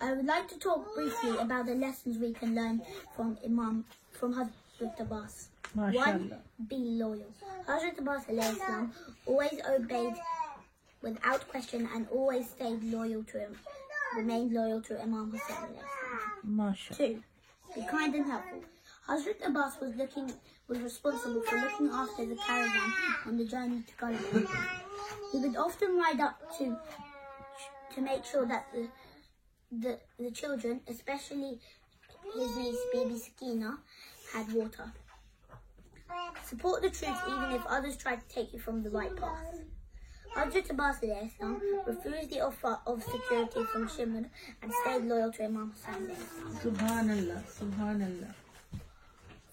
I would like to talk briefly about the lessons we can learn from Hazrat Abbas. 1. Be loyal. Hazrat Abbas alayhi salam always obeyed without question and always stayed loyal to him, remained loyal to Imam Hussain alayhi salam. 2. Be kind and helpful. Hazrat Abbas was responsible for looking after the caravan on the journey to Karbala. He would often ride up to make sure that the children, especially his niece Bibi Sakina, had water. Support the truth even if others try to take you from the right path. Hazrat Abbas refused the offer of security from Shimon and stayed loyal to Imam Hussain. Subhanallah, Subhanallah.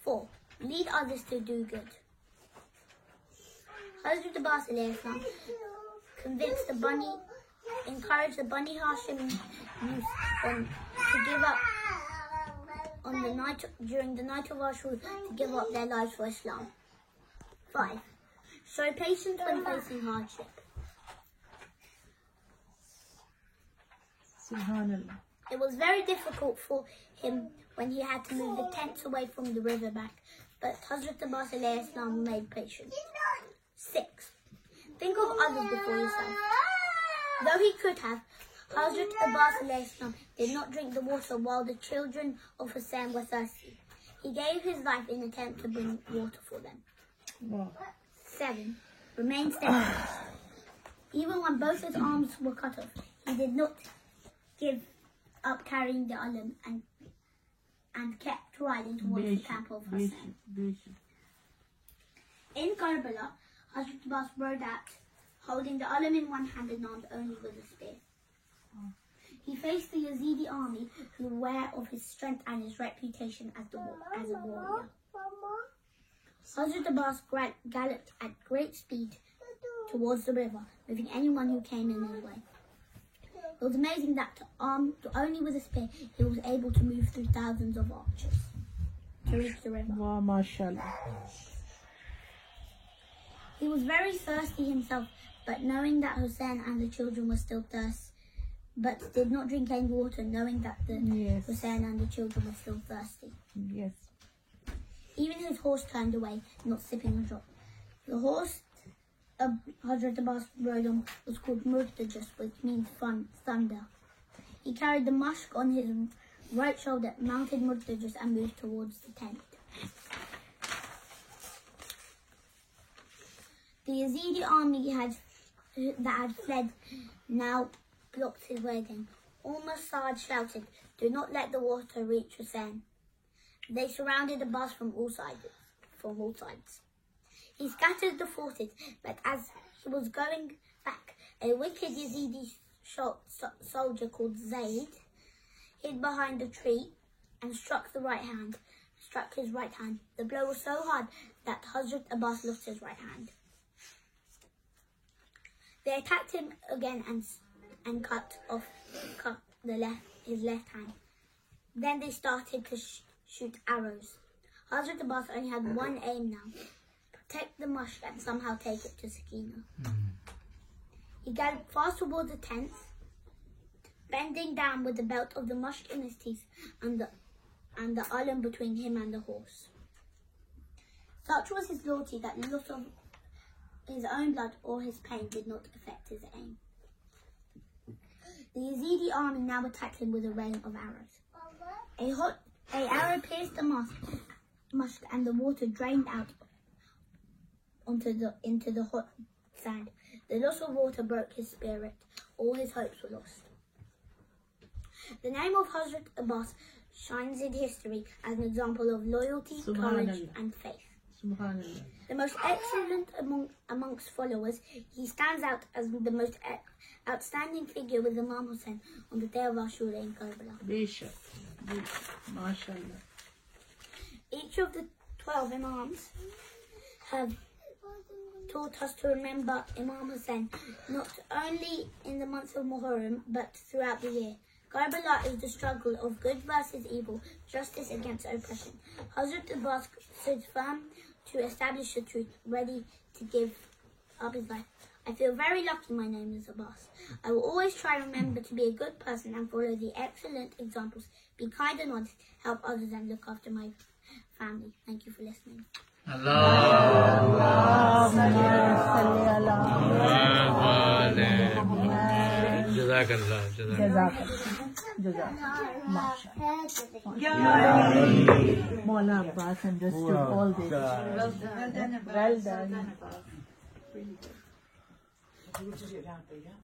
4. Lead others to do good. Hazrat Abbas encouraged the Bani Hashim youth to give up during the night of Ashura to give up their lives for Islam. 5. Show patience when facing hardship. Subhanallah. It was very difficult for him when he had to move the tents away from the river bank, but Hazrat Abbas made patience. 6. Think of others before yourself. Though he could have, Hazrat Abbas did not drink the water while the children of Hussain were thirsty. He gave his life in an attempt to bring water for them. Wow. 7. Remain steadfast. Even when both his arms were cut off, he did not give up carrying the alam and kept riding towards the camp of Hussain. In Karbala, Hazrat Abbas rode out, holding the alam in one hand and armed only with a spear. He faced the Yazidi army, who were aware of his strength and his reputation as a warrior. Hazrat Abbas galloped at great speed towards the river, moving anyone who came in his way. It was amazing that, armed only with a spear, he was able to move through thousands of archers to reach the river. Wow, mashallah. He was very thirsty himself, but knowing that Hussain and the children were still thirsty, but did not drink any water, knowing that Hussain and the children were still thirsty. Yes. Even his horse turned away, not sipping a drop. The horse Hazrat Abbas rode on was called Murtajas, which means thunder. He carried the mushk on his right shoulder, mounted Murtajas, and moved towards the tent. The Yazidi army that had fled now blocked his way again. Al-Masad shouted, "Do not let the water reach Hussain." They surrounded Abbas from all sides. He scattered the forces, but as he was going back, a wicked Yazidi soldier called Zayd hid behind a tree and struck his right hand. The blow was so hard that Hazrat Abbas lost his right hand. They attacked him again and cut his left hand. Then they started to shoot arrows. Hazrat Abbas only had one aim now: protect the mushk and somehow take it to Sakina. He galloped fast towards the tents, bending down with the belt of the mushk in his teeth and the alam between him and the horse. Such was his loyalty that loss of his own blood or his pain did not affect his aim. The Yazidi army now attacked him with a rain of arrows. A arrow pierced the mushk and the water drained out into the hot sand. The loss of water broke his spirit. All his hopes were lost. The name of Hazrat Abbas shines in history as an example of loyalty, courage and faith. Subhanallah. The most excellent amongst followers, he stands out as the most outstanding figure with Imam Hussain on the day of Ashura in Karbala. Bishop. MashaAllah. Each of the 12 Imams have taught us to remember Imam Hussain not only in the month of Muharram but throughout the year. Karbala is the struggle of good versus evil, justice against oppression. Hazrat Abbas stood firm to establish the truth, ready to give up his life. I feel very lucky my name is Abbas. I will always try and remember to be a good person and follow the excellent examples. Be kind and honest, help others and look after my family. Thank you for listening. Jazakallah. Mawla Abbas understood all this. Well done.